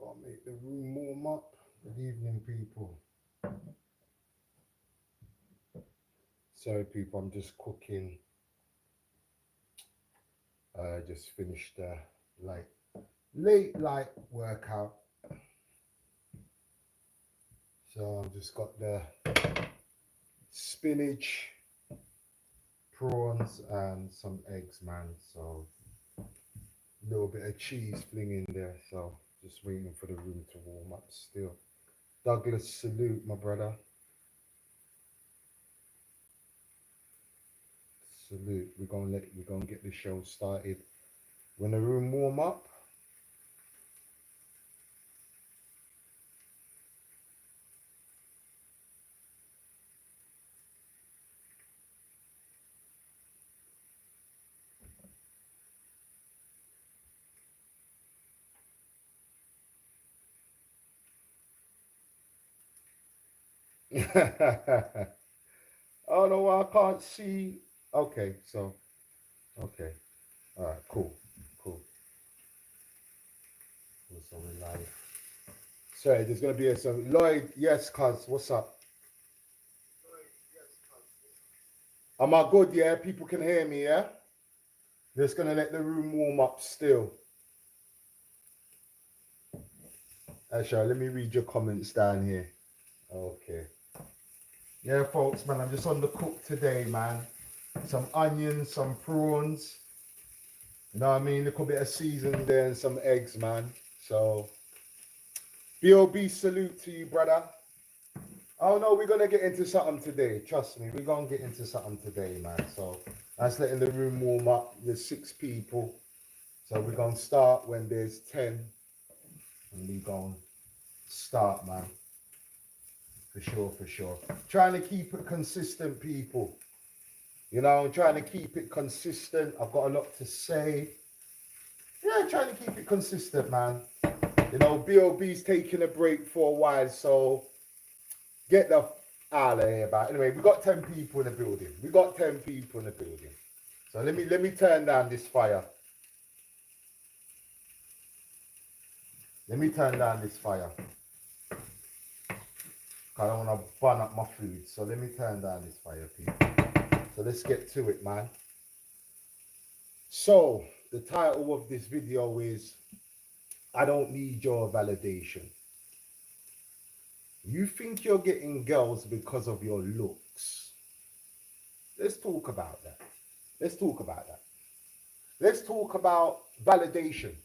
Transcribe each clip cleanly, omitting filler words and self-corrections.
Gotta make the room warm up. Good evening, people. Sorry, people, I'm just cooking. Just finished the late workout. So I've just got the spinach, prawns, and some eggs, man. So a little bit of cheese fling in there. So just waiting for the room to warm up still. Douglas, salute, my brother. Salute. We're gonna get the show started when the room warm up. Oh no, I can't see. Okay, so okay. All right, cool. So we're live. Sorry, there's gonna be some Lloyd. Yes, cuz what's up? Am I good? Yeah, people can hear me. Yeah, just gonna let the room warm up still. Actually, let me read your comments down here. Okay. Yeah, folks, man, I'm just on the cook today, man. Some onions, some prawns. You know what I mean? A little bit of seasoning there and some eggs, man. So, B.O.B. salute to you, brother. Oh, no, we're going to get into something today. Trust me, we're going to get into something today, man. So, that's letting the room warm up. There's 6 people. So, we're going to start when there's 10. And we're going to start, man. For sure. Trying to keep it consistent, people. You know, I'm trying to keep it consistent. I've got a lot to say. Yeah, trying to keep it consistent, man. You know, B.O.B.'s taking a break for a while, so get the out of here. But anyway, we got 10 people in the building. So let me turn down this fire. I don't want to burn up my food. So let me turn down this fire, people. So let's get to it, man. So the title of this video is I don't need your validation. You think you're getting girls because of your looks. Let's talk about that. Let's talk about validation.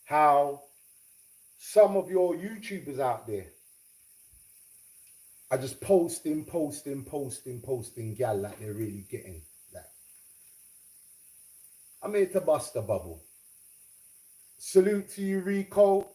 How some of your YouTubers out there are just posting gal like they're really getting that. I'm here to bust a bubble. Salute to you, Rico.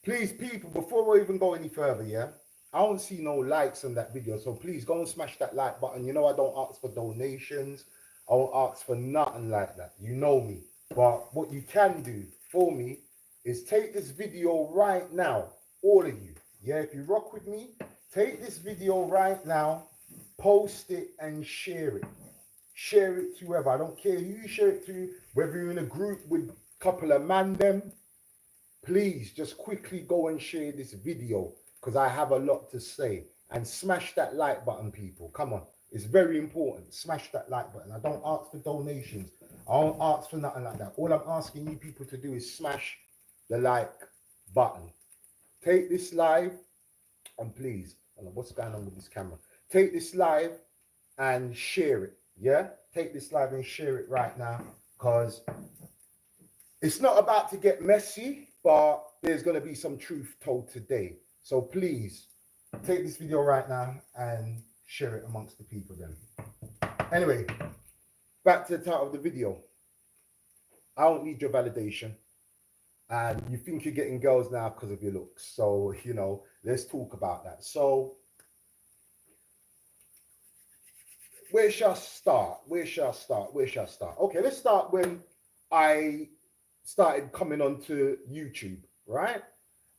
Please, people, before we even go any further, yeah? I don't see no likes on that video, so please go and smash that like button. You know I don't ask for donations. I won't ask for nothing like that. You know me. But what you can do for me is take this video right now, all of you. Yeah, if you rock with me, take this video right now, post it and share it. Share it to whoever. I don't care who you share it to, whether you're in a group with a couple of man them. Please just quickly go and share this video because I have a lot to say. And smash that like button, people. Come on. It's very important. Smash that like button. I don't ask for donations. I don't ask for nothing like that. All I'm asking you people to do is smash the like button. Take this live and please, I don't know what's going on with this camera. Take this live and share it. Yeah? Take this live and share it right now because it's not about to get messy, but there's going to be some truth told today. So please take this video right now and share it amongst the people then. Anyway, back to the title of the video. I don't need your validation. And you think you're getting girls now because of your looks. So, you know, let's talk about that. So, where shall I start? Okay, let's start when I started coming onto YouTube, right?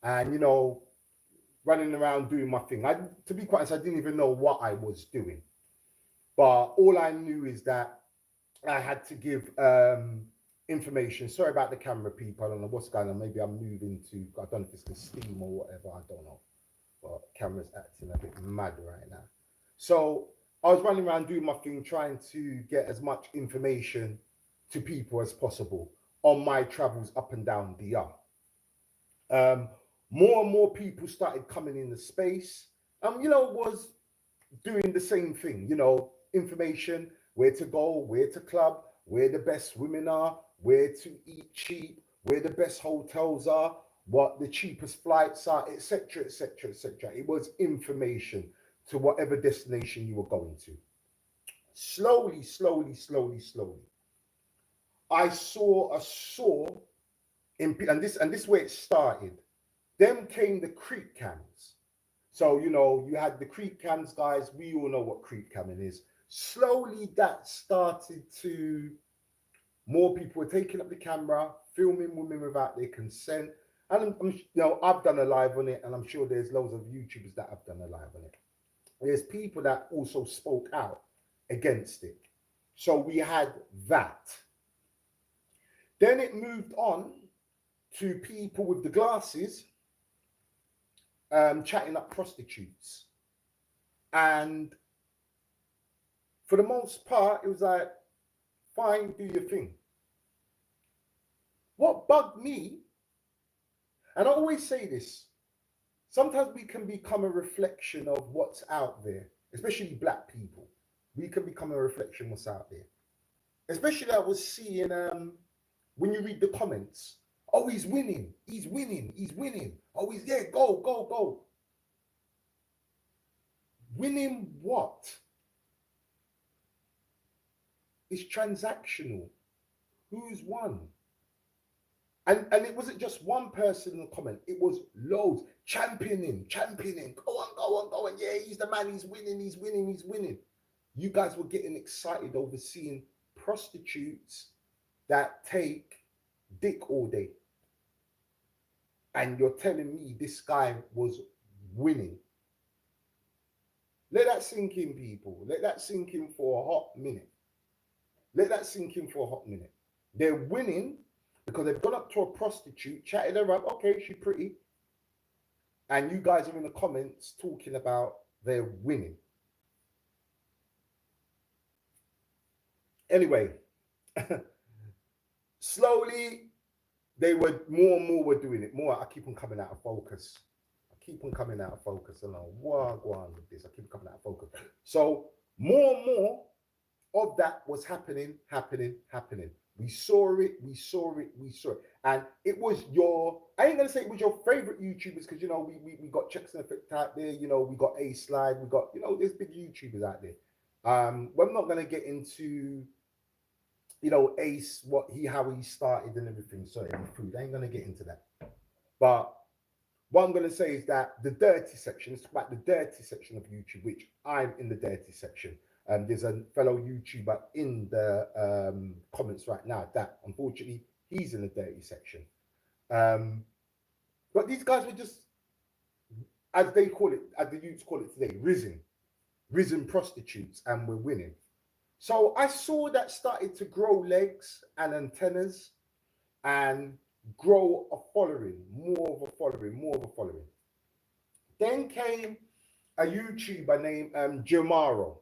And, you know, running around doing my thing. To be quite honest, I didn't even know what I was doing. But all I knew is that I had to give information. Sorry about the camera, people. I don't know what's going on. Maybe I'm moving to, I don't know if it's the steam or whatever. I don't know. But camera's acting a bit mad right now. So I was running around doing my thing, trying to get as much information to people as possible on my travels up and down DR. More and more people started coming in the space. Was doing the same thing, information, where to go, where to club, where the best women are, where to eat cheap, where the best hotels are, what the cheapest flights are, etc., etc., etc. It was information to whatever destination you were going to. Slowly, slowly, slowly, slowly, I saw a soar in, and this way it started. Then came the creep cams. So, you had the creep cams, guys. We all know what creep camming is. Slowly, that started to, more people were taking up the camera, filming women without their consent. And I've done a live on it, and I'm sure there's loads of YouTubers that have done a live on it. There's people that also spoke out against it. So we had that. Then it moved on to people with the glasses chatting up prostitutes. And for the most part, it was like, fine, do your thing. What bugged me, and I always say this, sometimes we can become a reflection of what's out there, especially black people. We can become a reflection of what's out there. Especially I was seeing, when you read the comments, oh, he's winning, he's winning, he's winning. Oh, he's there, go, go, go. Winning what? It's transactional. Who's won? And it wasn't just one person in the comment. It was loads. Championing. Go on. Yeah, he's the man. He's winning. You guys were getting excited over seeing prostitutes that take dick all day. And you're telling me this guy was winning. Let that sink in, people. Let that sink in for a hot minute. They're winning because they've gone up to a prostitute, chatted her up. Okay, she's pretty. And you guys are in the comments talking about they're winning. Anyway, slowly, they were more and more were doing it. More, I keep on coming out of focus. I don't know what going on with this. I keep coming out of focus. So more and more of that was happening. We saw it. And it was I ain't gonna say it was your favorite YouTubers, because we got Checks and Effect out there, we got A-Slide, we got, there's big YouTubers out there. We're not gonna get into Ace, how he started and everything. Sorry, food. I ain't gonna get into that. But what I'm gonna say is that the dirty section, it's about the dirty section of YouTube, which I'm in the dirty section. There's a fellow YouTuber in the comments right now that unfortunately he's in the dirty section. But these guys were just, as they call it, as the youths call it today, risen prostitutes, and we're winning. So I saw that started to grow legs and antennas and grow a following, more of a following. Then came a YouTuber named Jamaro.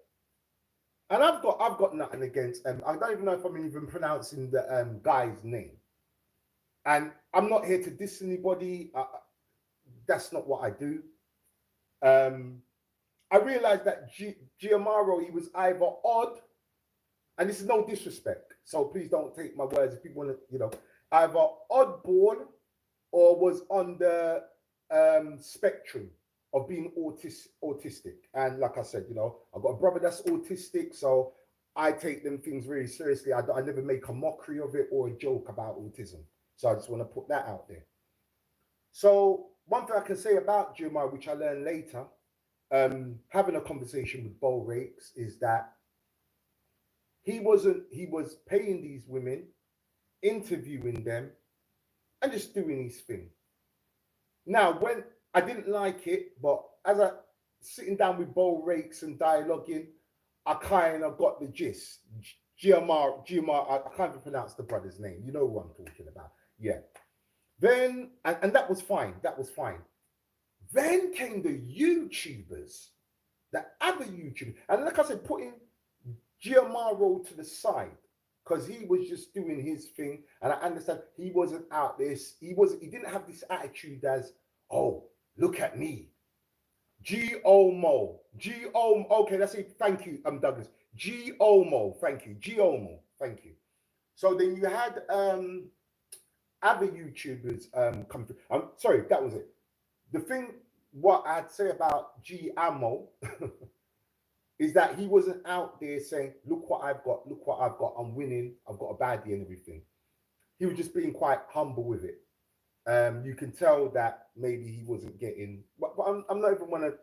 And I've got nothing against I don't even know if I'm even pronouncing the guy's name. And I'm not here to diss anybody. That's not what I do. I realized that Giamaro, he was either odd, and this is no disrespect, so please don't take my words if people want to, either oddball or was on the spectrum of being autistic. And like I said, I've got a brother that's autistic, so I take them things very seriously. I never make a mockery of it or a joke about autism. So I just want to put that out there. So one thing I can say about Jeremiah, which I learned later, having a conversation with Bo Rakes, is that he was paying these women, interviewing them, and just doing his thing. Now, when I didn't like it, but as I sitting down with Bo Rakes and dialoguing, I kind of got the gist. GMR, I can't even pronounce the brother's name. You know who I'm talking about. Yeah. Then, and that was fine. That was fine. Then came the YouTubers, the other YouTubers. And like I said, putting Giamaro to the side because he was just doing his thing. And I understand he wasn't out this. He didn't have this attitude as, oh, look at me. G-O-M-O. G-O-M-O. Okay, let's say thank you, Douglas. G-O-M-O. Thank you. G-O-M-O. Thank you. So then you had other YouTubers come through. I'm sorry, that was it. The thing, what I'd say about G-Ammo is that he wasn't out there saying, look what I've got, I'm winning, I've got a baddie and everything. He was just being quite humble with it. You can tell that maybe he wasn't getting, but I'm not even want to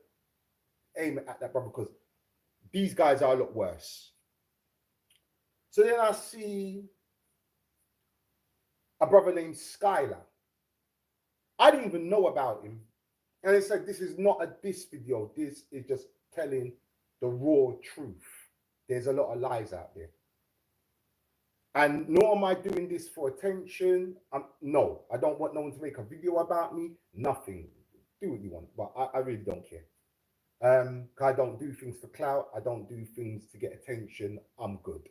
aim at that brother because these guys are a lot worse. So then I see a brother named Skylar. I didn't even know about him. And it's like, this is not a diss video. This is just telling the raw truth. There's a lot of lies out there. And nor am I doing this for attention. No, I don't want no one to make a video about me. Nothing. Do what you want, but I really don't care. I don't do things for clout. I don't do things to get attention. I'm good.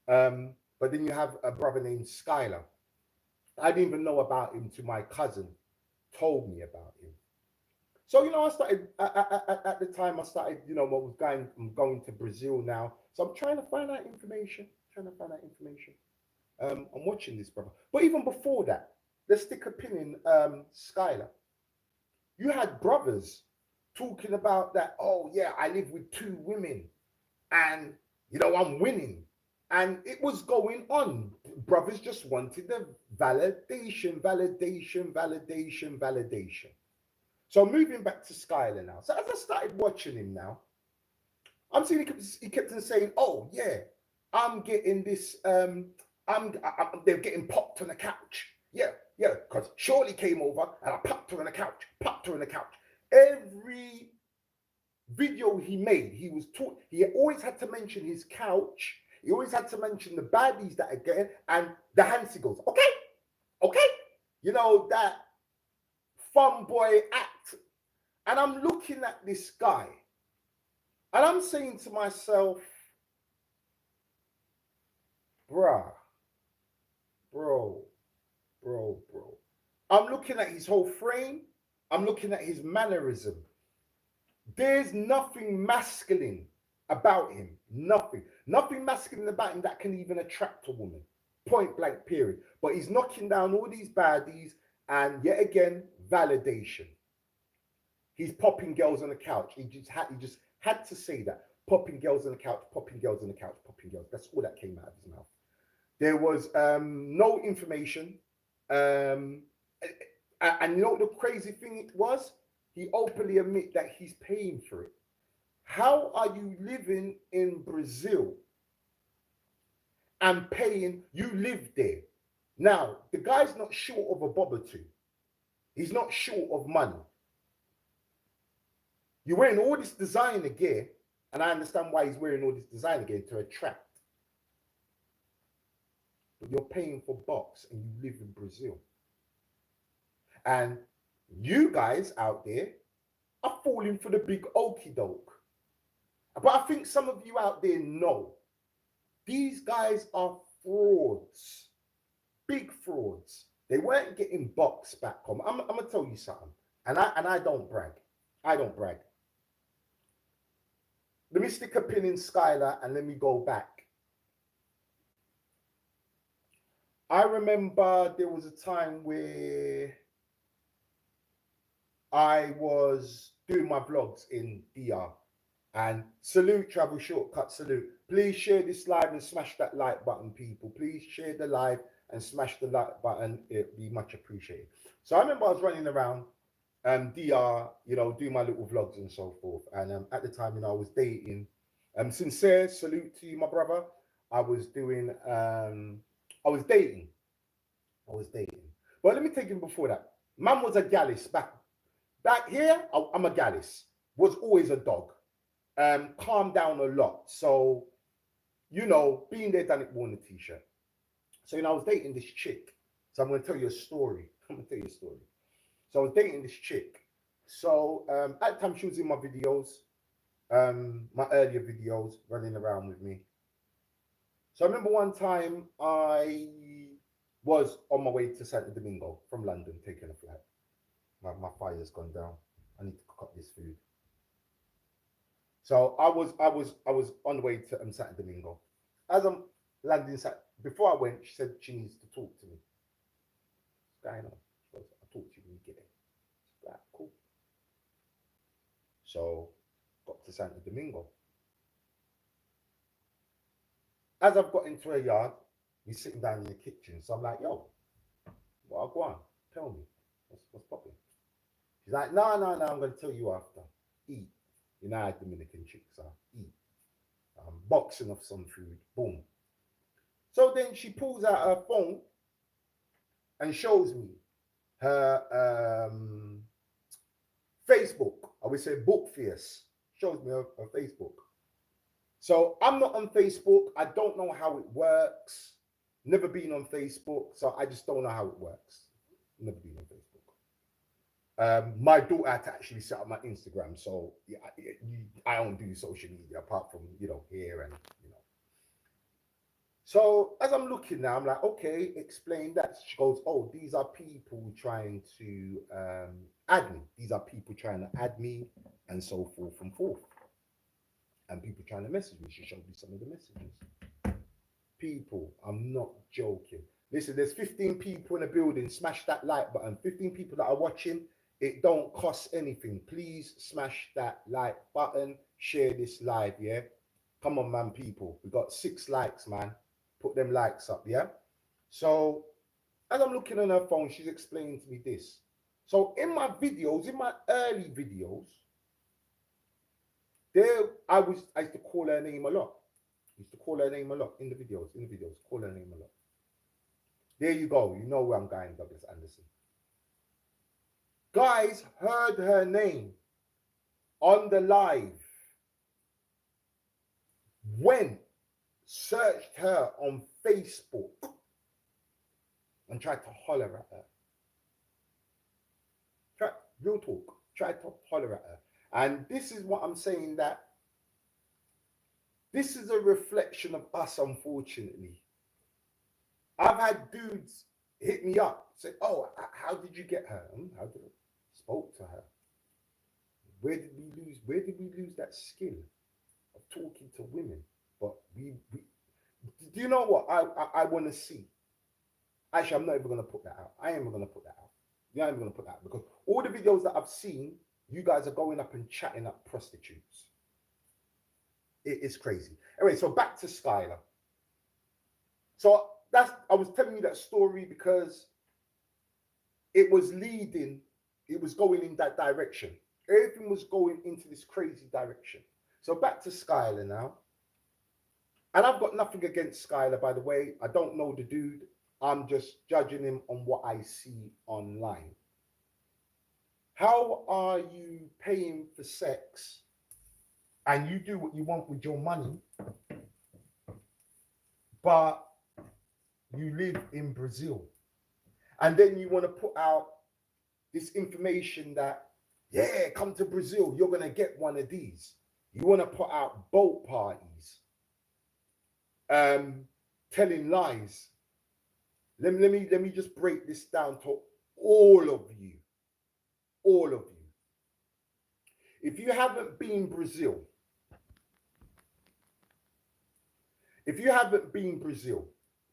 But then you have a brother named Skylar. I didn't even know about him till my cousin told me about him. So, you know, I started, at the time I started, you know, I'm going to Brazil now. So I'm trying to find out information. I'm watching this brother. But even before that, let's stick a pin in Skylar. You had brothers talking about that, oh yeah, I live with 2 women and, you know, I'm winning. And it was going on. Brothers just wanted the validation. So moving back to Skylar now. So as I started watching him now, I'm seeing he kept on saying, oh yeah, I'm getting this, they're getting popped on the couch. Yeah, because Shirley came over and I popped her on the couch. Every video he made, he always had to mention his couch. He always had to mention the baddies that are getting, and the Hansi goes, okay. You know, that fun boy act. And I'm looking at this guy, and I'm saying to myself, bro. I'm looking at his whole frame. I'm looking at his mannerism. There's nothing masculine about him. Nothing masculine about him that can even attract a woman. Point blank, period. But he's knocking down all these baddies, and yet again, validation. He's popping girls on the couch. He just had to say that. Popping girls on the couch. That's all that came out of his mouth. There was no information. And you know what the crazy thing was? He openly admit that he's paying for it. How are you living in Brazil and paying? You live there. Now, the guy's not short of a bob or two. He's not short of money. You're wearing all this designer gear, and I understand why he's wearing all this designer gear, to attract. But you're paying for box and you live in Brazil. And you guys out there are falling for the big okie doke. But I think some of you out there know these guys are frauds, big frauds. They weren't getting boxed back home. I'm gonna tell you something, and I don't brag. Let me stick a pin in Skylar and let me go back. I remember there was a time where I was doing my vlogs in DR. And salute, Travel Shortcut, salute. Please share this live and smash that like button, people. Please share the live and smash the like button. It'd be much appreciated. So I remember I was running around DR, you know, doing my little vlogs and so forth. And at the time, you know, I was dating. Sincere salute to you, my brother. I was dating. But let me take him before that. Man was a gallus back here. I'm a gallus. Was always a dog. Calmed down a lot. So you know, being there, done it, worn the t-shirt. So, you know, I was dating this chick. So I'm going to tell you a story. I'm going to tell you a story. So I was dating this chick. So at the time she was in my videos, my earlier videos, running around with me. So I remember one time I was on my way to Santo Domingo from London, taking a flight. My fire's gone down. I need to cook up this food. So I was on the way to Santo Domingo. As I'm landing, before I went, she said she needs to talk to me. What's going on? She goes, I'll talk to you when you get there. Right, cool. So got to Santo Domingo. As I've got into her yard, we're sitting down in the kitchen. So I'm like, yo, well, go on, tell me. What's popping? She's like, no, I'm going to tell you after. Eat. You know how Dominican chicks are. Eat. Boxing of some food. Boom. So then she pulls out her phone and shows me her Facebook. I would say book face. Shows me her Facebook. So I'm not on Facebook. I don't know how it works. Never been on Facebook. So I just don't know how it works. Never been on Facebook. My daughter had to actually set up my Instagram. So yeah, I don't do social media apart from, you know, here and, you know. So as I'm looking now, I'm like, okay, explain that. She goes, oh, these are people trying to add me. These are people trying to add me and so forth and forth. And people trying to message me. She showed me some of the messages. People, I'm not joking. Listen, there's 15 people in the building. Smash that like button. 15 people that are watching. It don't cost anything. Please smash that like button. Share this live, yeah? Come on, man, people. We got 6 likes, man. Put them likes up, yeah? So, as I'm looking on her phone, she's explaining to me this. So, in my videos, in my early videos, I used to call her name a lot. In the videos, call her name a lot. There you go. You know where I'm going, Douglas Anderson. Guys heard her name on the live. Went, searched her on Facebook and tried to holler at her. Real talk. Tried to holler at her. And this is what I'm saying, that this is a reflection of us, unfortunately. I've had dudes hit me up, say, oh, how did you get her? How did I spoke to her? Where did we lose that skill of talking to women? But we do you know what I want to see? Actually, I'm not even going to put that out. I ain't even going to put that out. Yeah, I'm even going to put that out, because all the videos that I've seen, you guys are going up and chatting up prostitutes. It is crazy. Anyway, so back to Skylar. So I was telling you that story because it was going in that direction. Everything was going into this crazy direction. So back to Skylar now. And I've got nothing against Skylar, by the way. I don't know the dude. I'm just judging him on what I see online. How are you paying for sex and you do what you want with your money, but you live in Brazil? And then you want to put out this information that, yeah, come to Brazil, you're going to get one of these. You want to put out boat parties, telling lies. Let me just break this down to all of you. All of you. If you haven't been Brazil,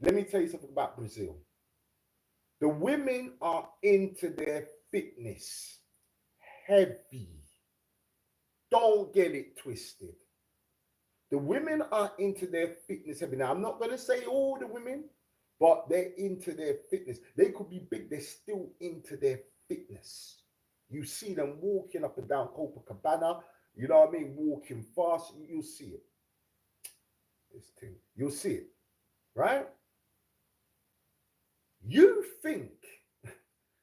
let me tell you something about Brazil. The women are into their fitness heavy. Don't get it twisted. The women are into their fitness heavy. Now, I'm not going to say all the women, but they're into their fitness. They could be big. They're still into their fitness. You see them walking up and down Copacabana. You know what I mean? Walking fast. You'll see it. This thing. You'll see it. Right? You think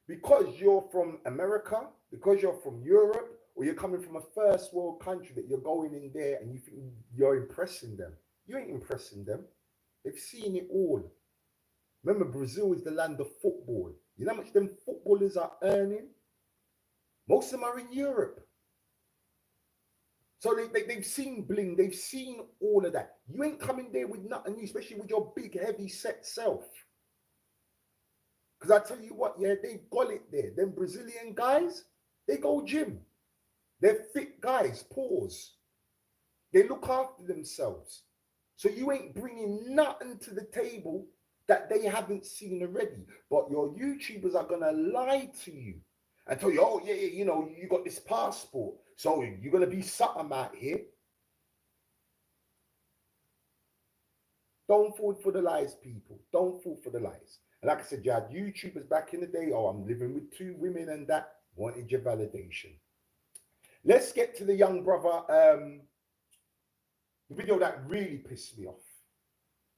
because you're from America, because you're from Europe, or you're coming from a first world country, that you're going in there and you think you're impressing them. You ain't impressing them. They've seen it all. Remember, Brazil is the land of football. You know how much them footballers are earning? Most of them are in Europe. So they've seen bling, they've seen all of that. You ain't coming there with nothing new, especially with your big, heavy set self. Because I tell you what, yeah, they got it there. Them Brazilian guys, they go gym. They're fit guys, pause. They look after themselves. So you ain't bringing nothing to the table that they haven't seen already. But your YouTubers are going to lie to you and tell you, oh, yeah, you know, you got this passport. So you're going to be something out here. Don't fall for the lies, people. Don't fall for the lies. And like I said, you had YouTubers back in the day, oh, I'm living with 2 women and that wanted your validation. Let's get to the young brother, the video that really pissed me off.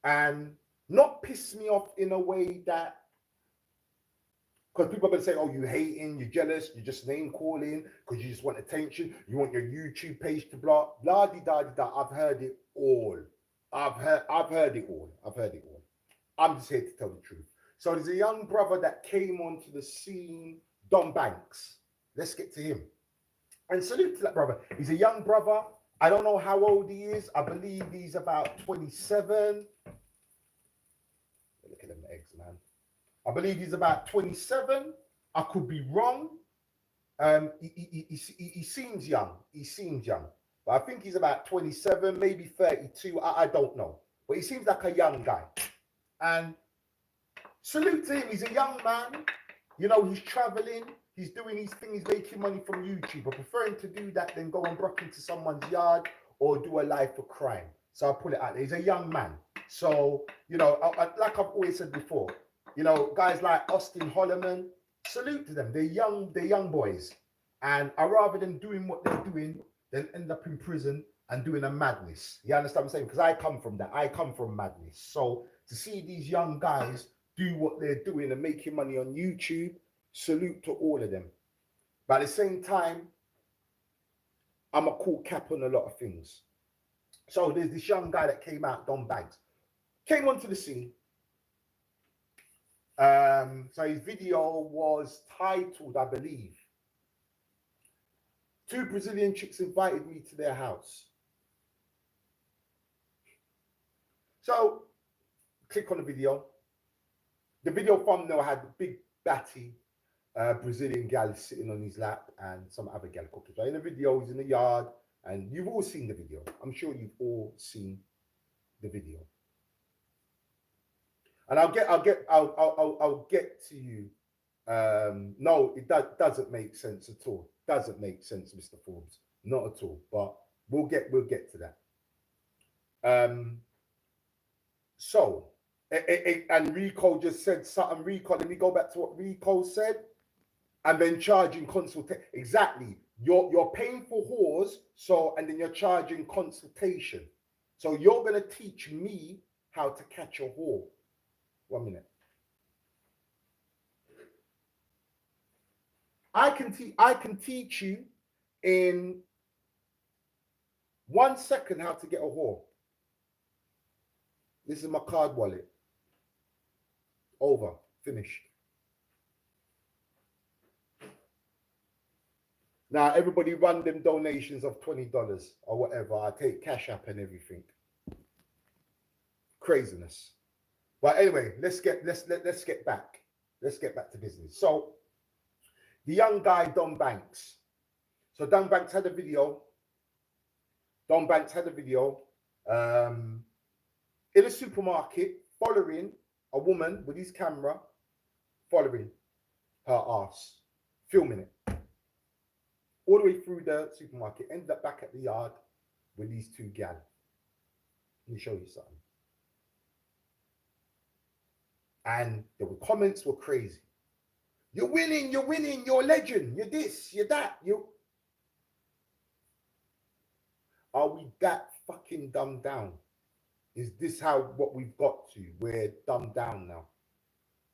And not pissed me off in a way that, because people are going to say, oh, you hating, you're jealous, you're just name calling, because you just want attention, you want your YouTube page to block, blah, de da, de da. I've heard it all. I've heard it all. I've heard it all. I'm just here to tell the truth. So there's a young brother that came onto the scene, Don Banks. Let's get to him. And salute to that brother. He's a young brother. I don't know how old he is. I believe he's about 27. Look at them eggs, man. I believe he's about 27. I could be wrong. He seems young. He seems young. But I think he's about 27, maybe 32. I don't know. But he seems like a young guy. And salute to him. He's a young man. You know, he's traveling. He's doing his thing. He's making money from YouTube. I prefer him to do that than go and broke into someone's yard or do a life for crime. So I'll put it out there. He's a young man. So, you know, like I've always said before, you know, guys like Austin Holloman, salute to them. They're young boys. And I rather than doing what they're doing than end up in prison and doing a madness. You understand what I'm saying? Because I come from that. I come from madness. So to see these young guys do what they're doing and making money on YouTube, salute to all of them. But at the same time, I'm a cool cap on a lot of things. So there's this young guy that came out, Don Banks, came onto the scene. So his video was titled, I believe, 2 Brazilian chicks invited me to their house. So click on the video. The video thumbnail had the big batty Brazilian gal sitting on his lap and some other gal cooking. So in the video, he's in the yard, and you've all seen the video. I'm sure you've all seen the video. And I'll get to you. No, it doesn't make sense at all. Doesn't make sense, Mr. Forbes. Not at all. But we'll get to that. So, and Rico just said something. Rico, let me go back to what Rico said. And then charging consultation. Exactly. You're paying for whores, so, and then you're charging consultation. So you're going to teach me how to catch a whore. 1 minute. I can teach you in 1 second how to get a whore. This is my card wallet. Over. Finished. Now, everybody run them donations of $20 or whatever. I take Cash App and everything. Craziness. But anyway, let's get back. Let's get back to business. So, the young guy, Don Banks. So, Don Banks had a video. Don Banks had a video in a supermarket following a woman with his camera, following her ass, filming it. All the way through the supermarket, ended up back at the yard with these 2 gal. Let me show you something. And the comments were crazy. You're winning, you're a legend, you're this, you're that, you. Are we that fucking dumbed down? Is this what we've got to? We're dumbed down now.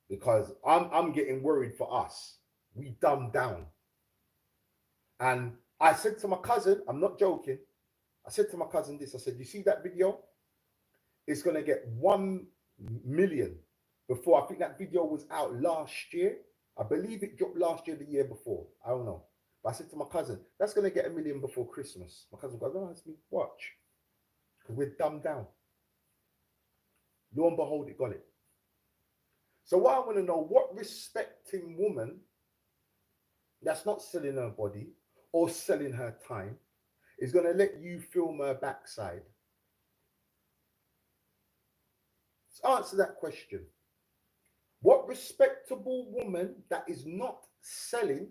Because I'm getting worried for us. We dumbed down. And I said to my cousin, I'm not joking. I said to my cousin this. I said, you see that video? it's going to get 1 million before. I think that video was out last year. I believe it dropped last year, the year before. I don't know. But I said to my cousin, that's going to get 1 million before Christmas. My cousin goes, oh, that's me. Watch. Because we're dumbed down. Lo and behold, it got it. So what I want to know, what respecting woman that's not selling her body or selling her time is going to let you film her backside? Let's answer that question. What respectable woman that is not selling?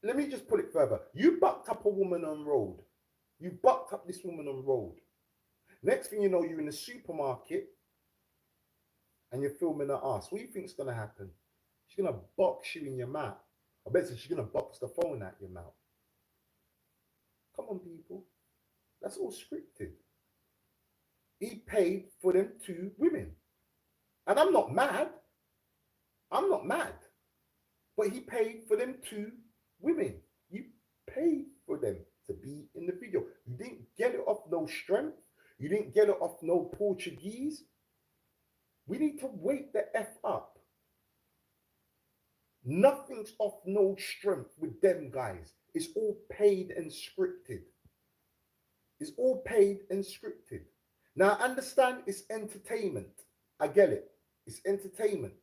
Let me just put it further. You bucked up a woman on road. You bucked up this woman on road. Next thing you know, you're in the supermarket and you're filming her ass. What do you think's going to happen? She's going to box you in your mouth. I bet she's going to box the phone out your mouth. Come on, people. That's all scripted. He paid for them 2 women. And I'm not mad. I'm not mad. But he paid for them 2 women. You paid for them to be in the video. You didn't get it off no strength. You didn't get it off no Portuguese. We need to wake the F up. Nothing's off no strength with them guys. It's all paid and scripted. It's all paid and scripted. Now, I understand it's entertainment. I get it. It's entertainment.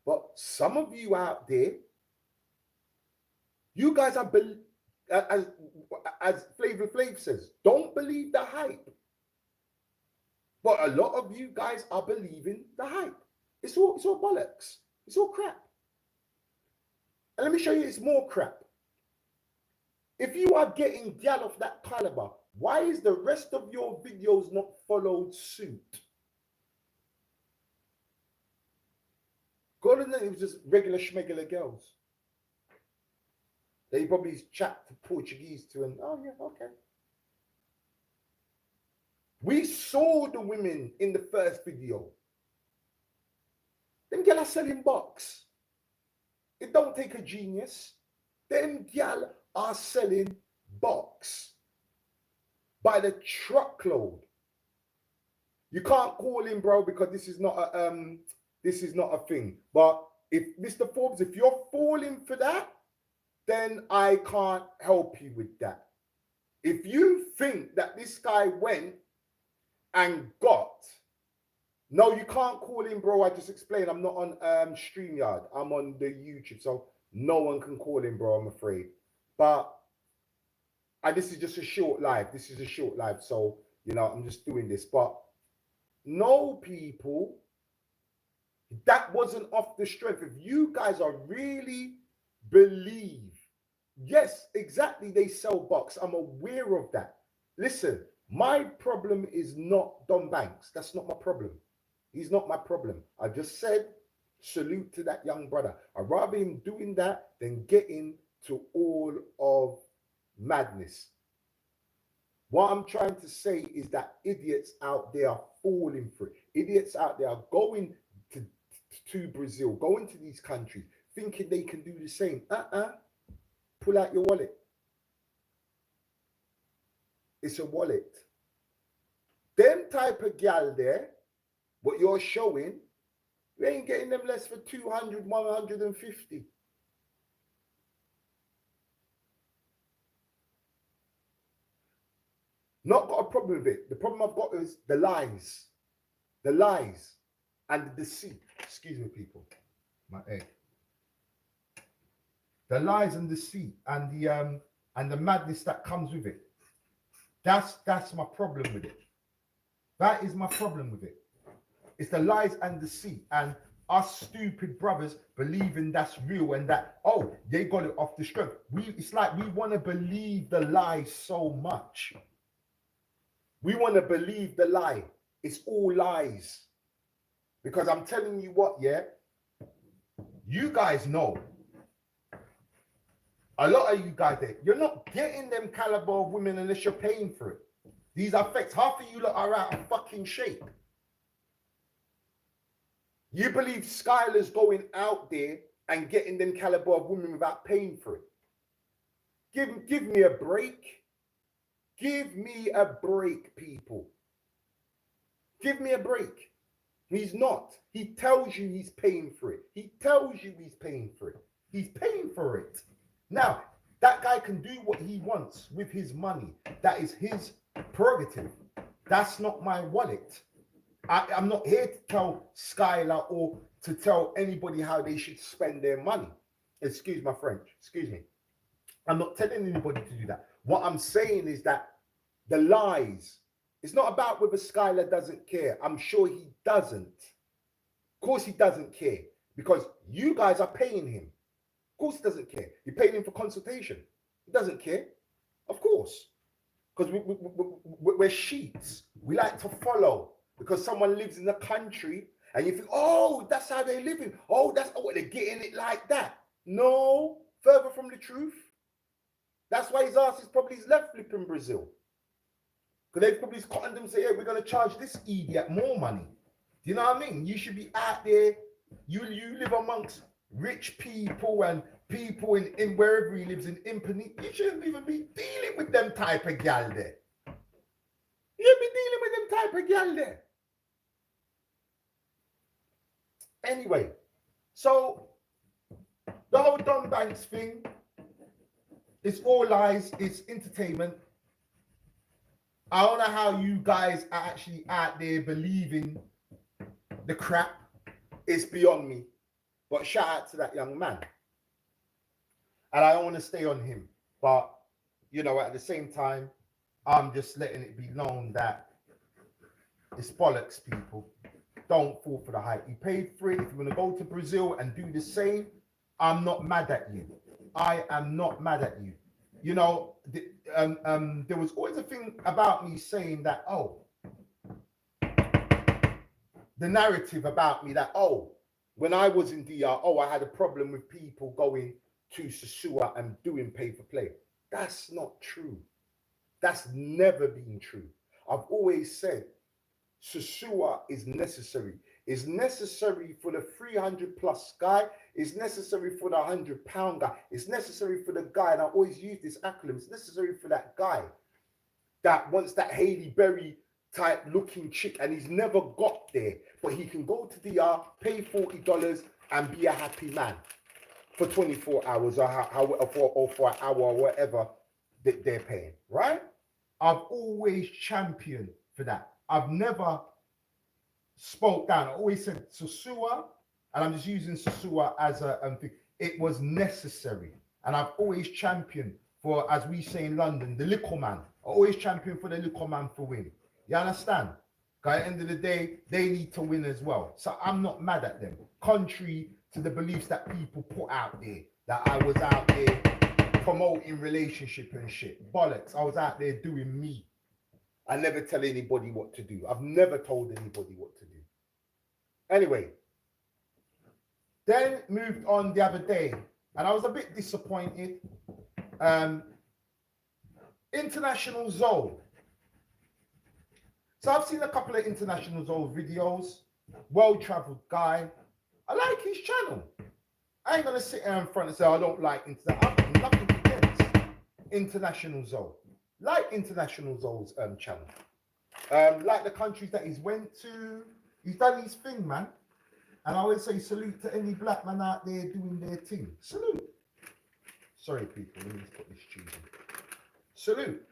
But some of you out there, you guys are, as Flavor Flav says, don't believe the hype. But a lot of you guys are believing the hype. It's all bollocks. It's all crap. And let me show you it's more crap. If you are getting gal of that caliber, why is the rest of your videos not followed suit? God, and it was just regular schmegular girls. They probably chat to Portuguese to, and oh yeah, okay. We saw the women in the first video. Them gal are selling box. It don't take a genius. Them gal are selling box by the truckload. You can't call him, bro, because this is not a thing. But if Mr. Forbes, if you're falling for that, then I can't help you with that. If you think that this guy went and got, no, you can't call him, bro. I just explained. I'm not on StreamYard. I'm on the YouTube, so no one can call him, bro. I'm afraid. But this is just a short live. This is a short live, so you know I'm just doing this. But no, people, that wasn't off the strength. If you guys are really believe, yes, exactly, they sell box. I'm aware of that. Listen, my problem is not Don Banks. That's not my problem. He's not my problem. I just said salute to that young brother. I'd rather him doing that than getting to all of madness. What I'm trying to say is that idiots out there are falling for it. Idiots out there are going to Brazil, going to these countries, thinking they can do the same. Pull out your wallet. It's a wallet. Them type of gal there, what you're showing, you ain't getting them less for 200, 150. Not got a problem with it. The problem I've got is the lies. The lies and the deceit. Excuse me, people. My egg. The lies and deceit and the madness that comes with it. That's my problem with it. That is my problem with it. It's the lies and deceit and us stupid brothers believing that's real and that, oh, they got it off the strength. It's like we want to believe the lie so much. We want to believe the lie. It's all lies. Because I'm telling you what, yeah, you guys know. A lot of you guys there, you're not getting them caliber of women unless you're paying for it. These are facts. Half of you lot are out of fucking shape. You believe Skylar's going out there and getting them caliber of women without paying for it. Give me a break. Give me a break, people. Give me a break. He's not. He tells you he's paying for it. He tells you he's paying for it. He's paying for it. Now, that guy can do what he wants with his money. That is his prerogative. That's not my wallet. I'm not here to tell Skylar or to tell anybody how they should spend their money. Excuse my French. Excuse me. I'm not telling anybody to do that. What I'm saying is that the lies, it's not about whether Skylar doesn't care. I'm sure he doesn't. Of course he doesn't care because you guys are paying him. Of course he doesn't care. You're paying him for consultation. He doesn't care. Of course. Because we're sheets. We like to follow because someone lives in the country and you think, oh, that's how they're living. Oh, that's what they're getting it like that. No, further from the truth. That's why his ass is probably left flipping Brazil. Because they've probably cottoned them and say, yeah, we're going to charge this idiot more money. Do you know what I mean? You should be out there. You live amongst rich people and people in wherever he lives in Impany. You shouldn't even be dealing with them type of gal there. You shouldn't be dealing with them type of gal there. Anyway, so the whole Don Banks thing, it's all lies, it's entertainment. I don't know how you guys are actually out there believing the crap. It's beyond me. But shout out to that young man. And I don't want to stay on him. But, you know, at the same time, I'm just letting it be known that it's bollocks, people. Don't fall for the hype. You paid for it. If you're going to go to Brazil and do the same, I'm not mad at you. I am not mad at you. You know, there was always a thing about me saying that, oh, the narrative about me that, oh, when I was in DR, oh, I had a problem with people going to Sosua and doing pay for play. That's not true. That's never been true. I've always said Sosua is necessary. It's necessary for the 300 plus guy. It's necessary for the 100-pound guy. It's necessary for the guy, and I always use this acronym. It's necessary for that guy that wants that Hailey Berry type looking chick, and he's never got there, but he can go to DR, pay $40, and be a happy man for 24 hours or for an hour or whatever that they're paying, right? I've always championed for that. I've never spoke down. I always said Sosua, and I'm just using Sosua as a thing. It was necessary, and I've always championed for, as we say in London, the little man. I always champion for the little man for win. You understand? Because at the end of the day, they need to win as well. So I'm not mad at them. Contrary to the beliefs that people put out there, that I was out there promoting relationship and shit. Bollocks. I was out there doing me. I never tell anybody what to do. I've never told anybody what to do. Anyway, then moved on the other day, and I was a bit disappointed. International Zoe. So I've seen a couple of International Zoe videos. Well-traveled guy. I like his channel. I ain't gonna sit here in front and say I don't like International. Nothing against International Zoe. Like International Zoe's channel. Like the countries that he's went to. He's done his thing, man. And I always say salute to any black man out there doing their thing. Salute. Sorry, people. Let me just put this tune in. Salute.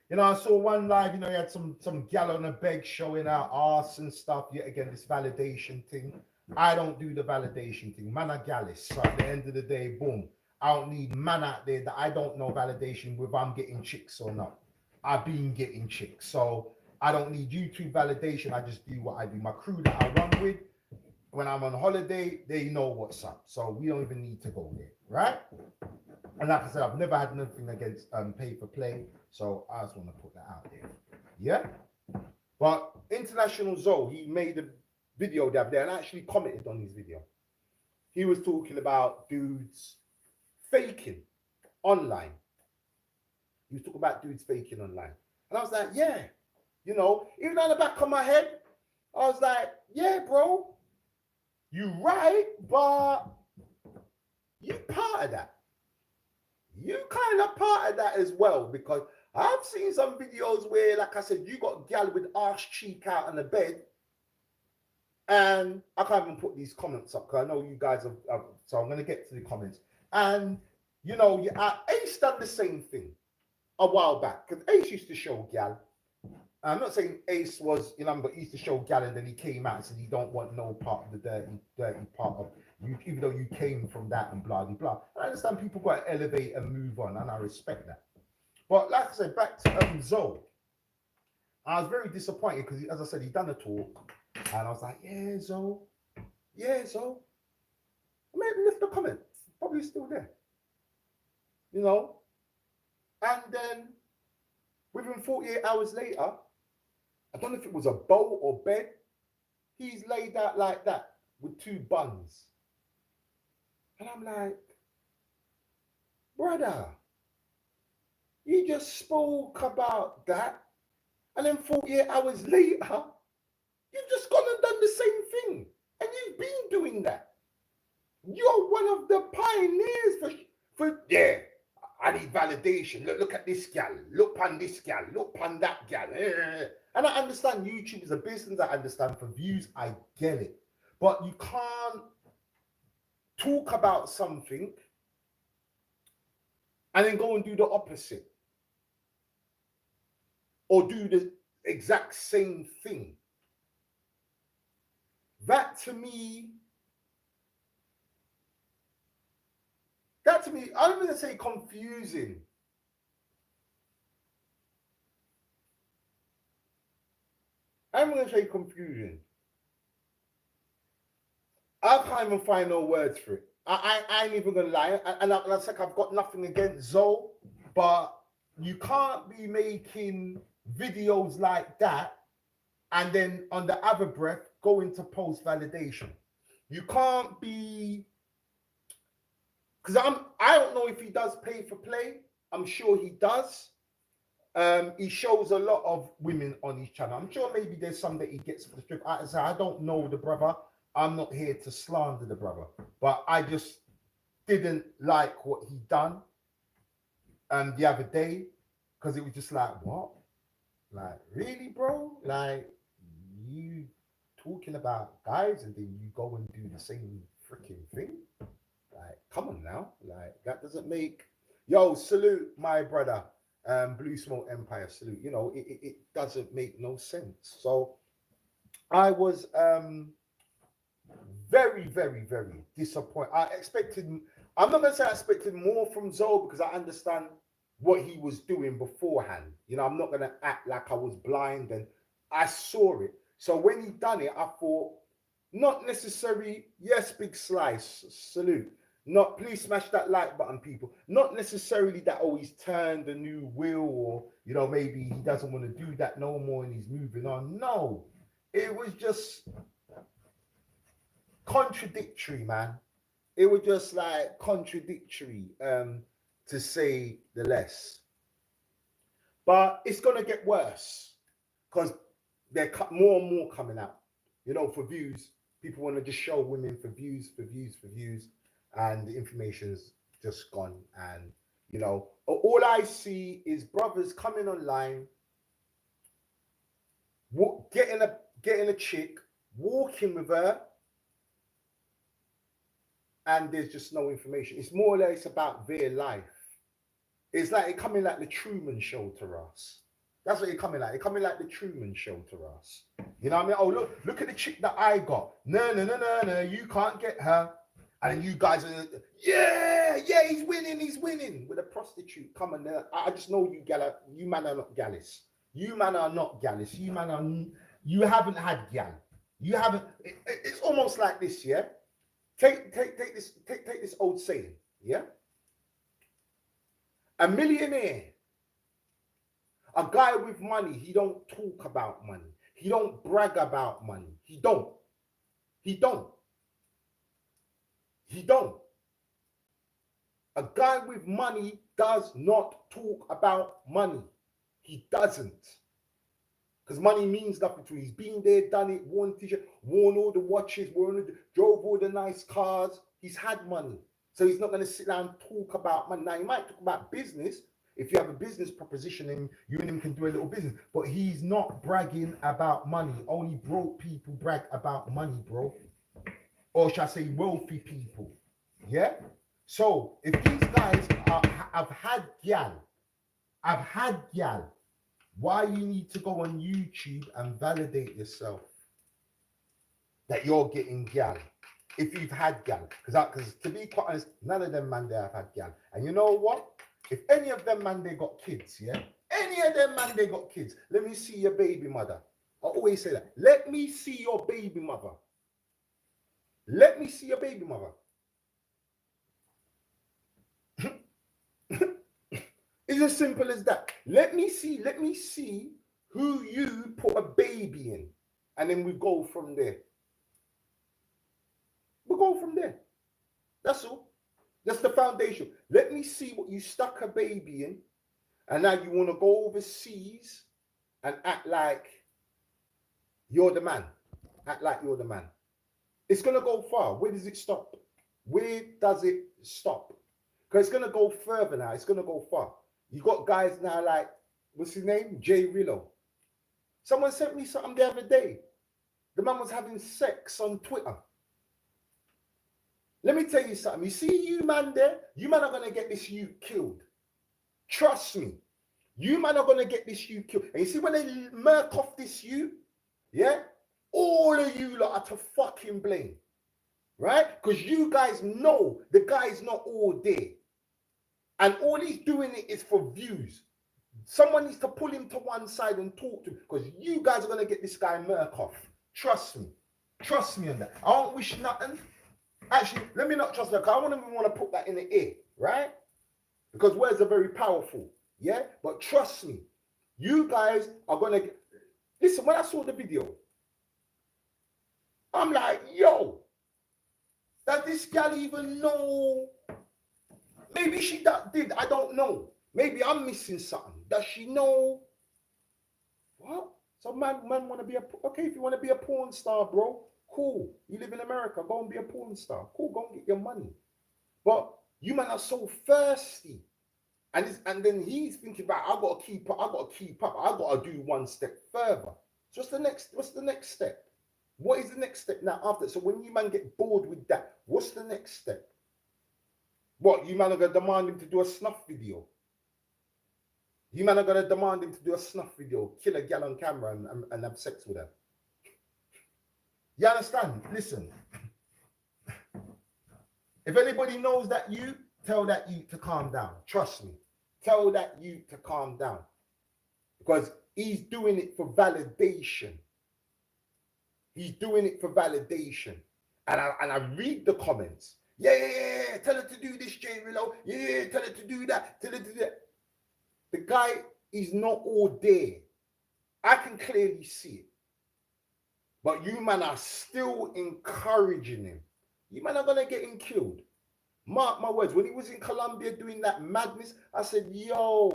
You know, I saw one live, you know, he had some gal on a beg showing out arse and stuff. Yet again, this validation thing. I don't do the validation thing. Man, a gallus. So at the end of the day, boom. I don't need man out there that I don't know validation with I'm getting chicks or not. I've been getting chicks. So I don't need YouTube validation. I just do what I do. My crew that I run with, when I'm on holiday, they know what's up. So we don't even need to go there, right? And like I said, I've never had nothing against pay for play. So I just want to put that out there. Yeah? But International Zoe, he made a video the other day and I actually commented on his video. He was talking about dudes faking online. He was talking about dudes faking online. And I was like, yeah. You know, even on the back of my head, I was like, yeah, bro. You right, but you part of that. You kind of part of that as well, because I've seen some videos where, like I said, you got gal with arse cheek out on the bed, and I can't even put these comments up because I know you guys have, so I'm gonna get to the comments. And you know, Ace done the same thing a while back because Ace used to show gal. I'm not saying Ace was, you know, but he used to show gal, and then he came out and said he don't want no part of the dirty part of you, even though you came from that and blah blah blah. I understand people got to elevate and move on, and I respect that. But like I said, back to Zoe, I was very disappointed because, as I said, he done a talk, and I was like, yeah, Zoe, yeah, Zoe. Maybe lift the comment, probably still there, you know. And then within 48 hours later, I don't know if it was a boat or bed, he's laid out like that with 2 buns. And I'm like, brother, you just spoke about that, and then 48 hours later, you've just gone and done the same thing. And you've been doing that. You're one of the pioneers for yeah, I need validation. Look at this gal. Look on this gal. Look on that gal. And I understand YouTube is a business. I understand for views. I get it. But you can't talk about something and then go and do the opposite. Or do the exact same thing. That to me, I'm going to say confusing. I'm going to say confusing. I can't even find no words for it. I ain't even going to lie. And it's like I've got nothing against Zoe, but you can't be making videos like that and then on the other breath go into post validation. You can't be, because I don't know if he does pay for play. I'm sure he does. He shows a lot of women on his channel. I'm sure maybe there's some that he gets for the strip. I don't know the brother. I'm not here to slander the brother, but I just didn't like what he done the other day, because it was just like, what? Like, really, bro? Like, you talking about guys and then you go and do the same freaking thing? Like, come on now. Like, that doesn't make... Yo, salute my brother, Blue Smoke Empire, salute. You know, it doesn't make no sense. So I was very, very, very disappointed. I'm not going to say I expected more from Zoe, because I understand what he was doing beforehand. You know, I'm not going to act like I was blind, and I saw it. So when he done it, I thought, not necessary. Yes, Big Slice, salute. Not, please smash that like button, people. Not necessarily that, oh, he's turned a new wheel, or, you know, maybe he doesn't want to do that no more and he's moving on. No, it was just contradictory, man. It was just like contradictory, to say the less. But it's going to get worse, because they're more and more coming out, you know, for views. People want to just show women for views, and the information's just gone. And, you know, all I see is brothers coming online, getting a chick, walking with her, and there's just no information. It's more or less about their life. It's like it coming like the Truman Show to us. That's what it coming like. It coming like the Truman Show to us. You know what I mean? Oh, look at the chick that I got. No, you can't get her. And you guys are, yeah, he's winning with a prostitute. Come on, I just know you man are not gallus. You man are not gallus. You haven't had gal. You haven't. It's almost like this, yeah. Take this old saying, yeah. A millionaire, a guy with money, he don't talk about money. He don't brag about money. He don't. A guy with money does not talk about money. He doesn't. Because money means nothing to him. He's been there, done it, worn t-shirt, worn all the watches, drove all the nice cars. He's had money. So he's not going to sit down and talk about money. Now, he might talk about business, If you have a business proposition and you and him can do a little business, but he's not bragging about money. Only broke people brag about money, bro. Or shall I say wealthy people. Yeah? So if these guys have had gal, why you need to go on YouTube and validate yourself that you're getting gal? If you've had gal, because to be quite honest, none of them man there have had gal. And you know what? If any of them man they got kids, yeah, any of them man they got kids, let me see your baby mother. I always say that. Let me see your baby mother. Let me see your baby mother. It's as simple as that. Let me see who you put a baby in, and then we go from there. We'll go from there. That's all. That's the foundation. Let me see what you stuck a baby in, and now you want to go overseas and act like you're the man. Act like you're the man. It's going to go far. Where does it stop? Where does it stop? Because it's going to go further now. It's going to go far. You got guys now like, what's his name? Jay Rillo. Someone sent me something the other day. The man was having sex on Twitter. Let me tell you something. You see you man there, you man are going to get this youth killed. Trust me. You man are going to get this youth killed. And you see when they murk off this youth, yeah, all of you lot are to fucking blame. Right? Because you guys know the guy's not all there. And all he's doing it is for views. Someone needs to pull him to one side and talk to him. Because you guys are going to get this guy murk off. Trust me. Trust me on that. I don't wish nothing. Actually, let me not trust that, because I don't even want to put that in the air, right? Because words are very powerful, yeah? But trust me, you guys are going to get... Listen, when I saw the video, I'm like, yo, does this gal even know? Maybe she did, I don't know. Maybe I'm missing something. Does she know? What? So man want to be a... Okay, if you want to be a porn star, bro, cool. You live in America, go and be a porn star. Cool, go and get your money. But you man are so thirsty. And then he's thinking about, I gotta keep up, I gotta do one step further. So what's the next step? What is the next step now after? So when you man get bored with that, what's the next step? What, you man are gonna demand him to do a snuff video? You man are gonna demand him to do a snuff video, kill a gal on camera and have sex with her. You understand? Listen. If anybody knows that you, tell that you to calm down. Trust me. Tell that you to calm down. Because he's doing it for validation. He's doing it for validation. And I read the comments. Yeah. Tell her to do this, Jay Rillo. Yeah, tell her to do that. Tell her to do that. The guy is not all there. I can clearly see it. But you man are still encouraging him. You man are going to get him killed. Mark my words. When he was in Colombia doing that madness, I said, yo,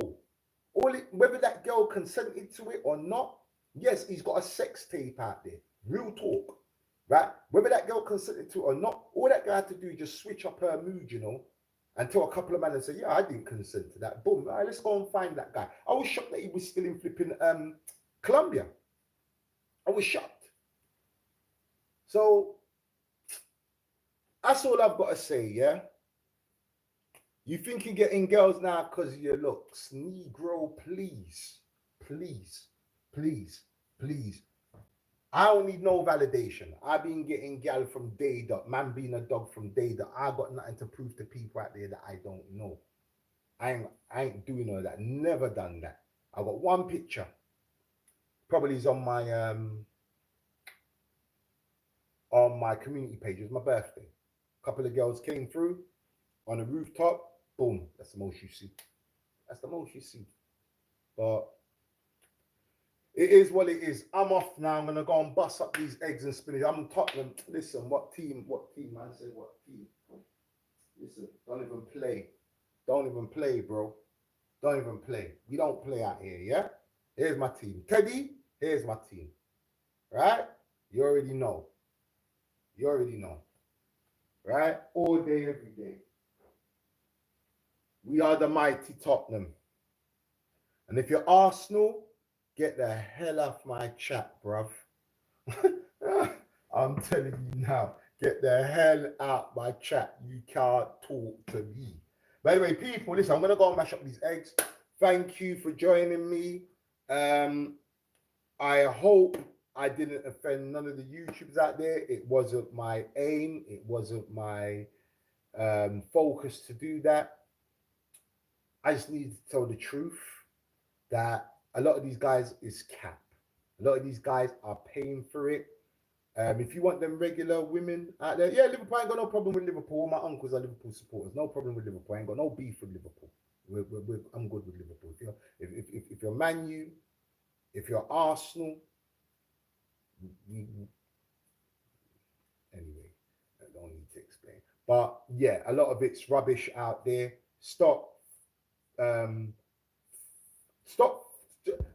whether that girl consented to it or not, yes, he's got a sex tape out there. Real talk. Right? Whether that girl consented to it or not, all that guy had to do is just switch up her mood, you know, and tell a couple of men and say, yeah, I didn't consent to that. Boom. All right, let's go and find that guy. I was shocked that he was still in flipping Colombia. I was shocked. So, that's all I've got to say, yeah? You think you're getting girls now because of your looks. Negro, please. I don't need no validation. I've been getting gal from day dot. Man being a dog from day dot. I got nothing to prove to people out there that I don't know. I ain't doing all that. Never done that. I got one picture. Probably is on my community page. It was my birthday. A couple of girls came through on the rooftop. Boom. That's the most you see. But it is what it is. I'm off now. I'm going to go and bust up these eggs and spinach. I'm Tottenham. Listen, what team? Man said what team? Listen, don't even play, bro. Don't even play. We don't play out here, yeah? Here's my team. Teddy, here's my team. Right? You already know. Right? All day, every day. We are the mighty Tottenham. And if you're Arsenal, get the hell off my chat, bruv. I'm telling you now, get the hell out my chat. You can't talk to me. By the way, people, listen, I'm gonna go and mash up these eggs. Thank you for joining me. I hope I didn't offend none of the YouTubers out there. It wasn't my aim. It wasn't my focus to do that. I just need to tell the truth that a lot of these guys is cap. A lot of these guys are paying for it. If you want them regular women out there, yeah, Liverpool, I ain't got no problem with Liverpool. My uncles are Liverpool supporters. No problem with Liverpool. I ain't got no beef with Liverpool. I'm good with Liverpool. If you're Man U, if you're Arsenal, anyway, I don't need to explain. But yeah, a lot of it's rubbish out there. Stop. Stop.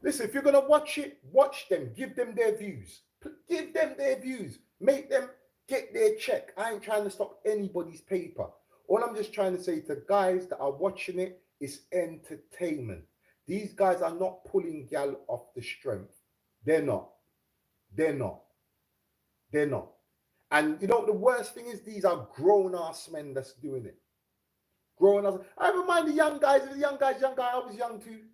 Listen, if you're gonna watch it, watch them. Give them their views. Give them their views. Make them get their check. I ain't trying to stop anybody's paper. All I'm just trying to say to guys that are watching it is entertainment. These guys are not pulling gal off the strength. They're not. They're not. They're not. And you know the worst thing is these are grown ass men that's doing it. Grown ass. I don't mind the young guys. The young guys, young guy. I was young too.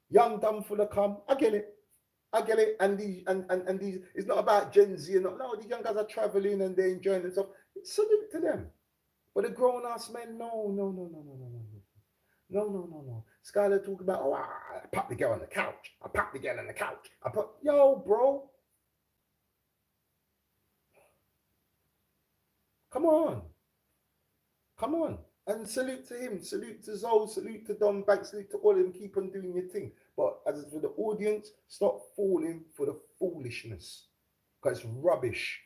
Young, dumb, full of cum. I get it. I get it. And these, it's not about Gen Z. No, these young guys are traveling and they're enjoying themselves. Salute to them. But the grown ass men, no. Skylar talking about, oh, I pop the girl on the couch. I pop the girl on the couch. Yo, bro. Come on. And salute to him, salute to Zoe, salute to Don Banks, salute to all of them. Keep on doing your thing. But as for the audience, stop falling for the foolishness. Because it's rubbish.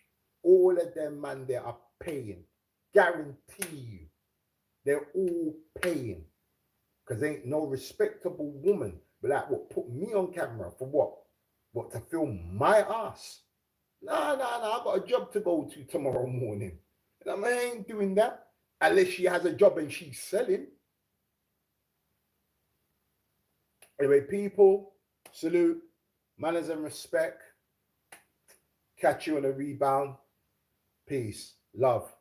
All of them, man, they are paying. Guarantee you. They're all paying. Because ain't no respectable woman but like, what, put me on camera for what? What, to film my ass? Nah, I've got a job to go to tomorrow morning. And I ain't doing that. Unless she has a job and she's selling. Anyway, people, salute, manners and respect. Catch you on a rebound. Peace, love.